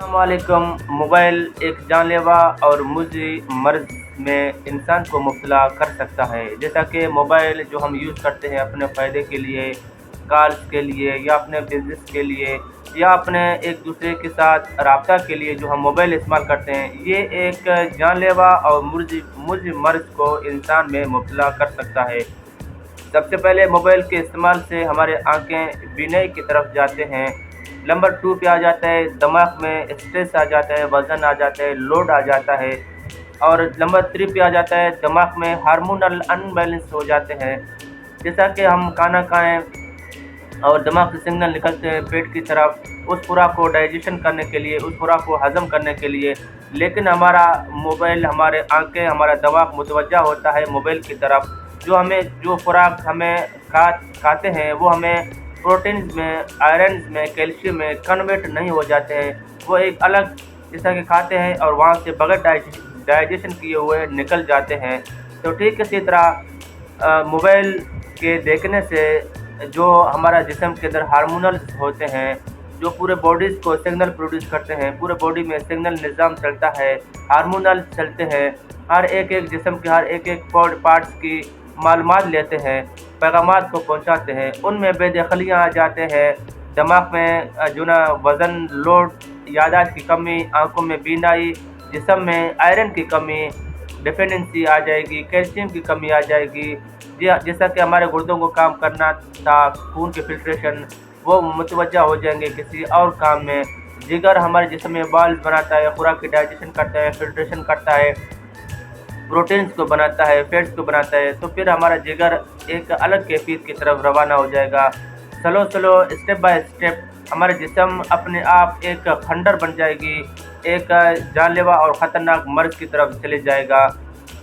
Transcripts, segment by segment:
अस्सलाम वालेकुम। मोबाइल एक जानलेवा और मुज़ी मर्ज़ में इंसान को मुब्तला कर सकता है। जैसा कि मोबाइल जो हम यूज़ करते हैं अपने फ़ायदे के लिए, कॉल्स के लिए या अपने बिज़नेस के लिए या अपने एक दूसरे के साथ राब्ता के लिए जो हम मोबाइल इस्तेमाल करते हैं, ये एक जानलेवा और मुज़ी मर्ज़ को इंसान में मुब्तला कर सकता है। सबसे पहले मोबाइल के इस्तेमाल से हमारे आँखें बीनाई की तरफ जाते हैं। नंबर 2 पे आ जाता है, दिमाग में स्ट्रेस आ जाता है, वज़न आ जाता है, लोड आ जाता है। और नंबर 3 पे आ जाता है, दिमाग में हार्मोनल अनबैलेंस हो जाते हैं। जैसा कि हम खाना खाएँ और दिमाग से सिग्नल निकलते हैं पेट की तरफ, उस खुराक को डाइजेशन करने के लिए, उस खुराक को हज़म करने के लिए, लेकिन हमारा मोबाइल, हमारे आँखें, हमारा दिमाग मुतवज्जा होता है मोबाइल की तरफ। जो खुराक हमें खाते हैं वो हमें प्रोटीन्स में, आयरन्स में, कैल्शियम में कन्वर्ट नहीं हो जाते हैं। वो एक अलग जैसा कि खाते हैं और वहाँ से बगैर डाइजेशन किए हुए निकल जाते हैं। तो ठीक इसी तरह मोबाइल के देखने से जो हमारा जिस्म के अंदर हार्मोनल्स होते हैं, जो पूरे बॉडीज़ को सिग्नल प्रोड्यूस करते हैं, पूरे बॉडी में सिग्नल निज़ाम चलता है, हार्मोनल चलते हैं, हर एक जिस्म के हर एक पार्ट्स की मालूमात लेते हैं, पैगामात को पहुंचाते हैं, उनमें बेदखलियाँ आ जाते हैं। दिमाग में जो ना वज़न, लोड, याददाश्त की कमी, आँखों में बीनाई, जिस्म में आयरन की कमी, डिफिशिएंसी आ जाएगी, कैल्शियम की कमी आ जाएगी। जैसा कि हमारे गुर्दों को काम करना था, खून के फिल्ट्रेशन, वो मुतवज्जा हो जाएंगे किसी और काम में। जिगर हमारे जिस्म में बाल्स बनाता है, खुराक की डाइजेशन करता है, फिल्ट्रेशन करता है, प्रोटीन्स को बनाता है, फैट्स को बनाता है। तो फिर हमारा जिगर एक अलग कैफियत की तरफ रवाना हो जाएगा। स्लो स्टेप बाय स्टेप हमारे जिस्म अपने आप एक खंडर बन जाएगी, एक जानलेवा और ख़तरनाक मर्ज़ की तरफ चले जाएगा।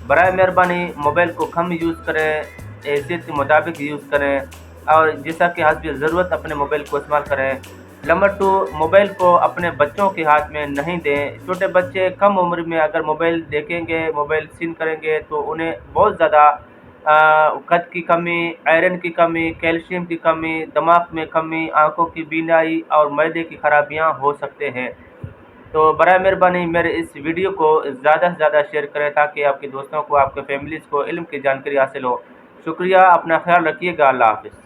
बराए मेहरबानी मोबाइल को कम यूज़ करें, हैसियत के मुताबिक यूज़ करें और जैसा कि हस्ब ज़रूरत अपने मोबाइल को इस्तेमाल करें। नंबर 2, मोबाइल को अपने बच्चों के हाथ में नहीं दें। छोटे बच्चे कम उम्र में अगर मोबाइल देखेंगे, मोबाइल सीन करेंगे तो उन्हें बहुत ज़्यादा कद की कमी, आयरन की कमी, कैल्शियम की कमी, दिमाग में कमी, आँखों की बीनाई और मैदे की खराबियाँ हो सकते हैं। तो बराए मेहरबानी मेरे इस वीडियो को ज़्यादा से ज़्यादा शेयर करें ताकि आपके दोस्तों को, आपके फैमिलीज़ को इल्म की जानकारी हासिल हो। शुक्रिया, अपना ख्याल रखिएगा। अल्लाह हाफ़िज़।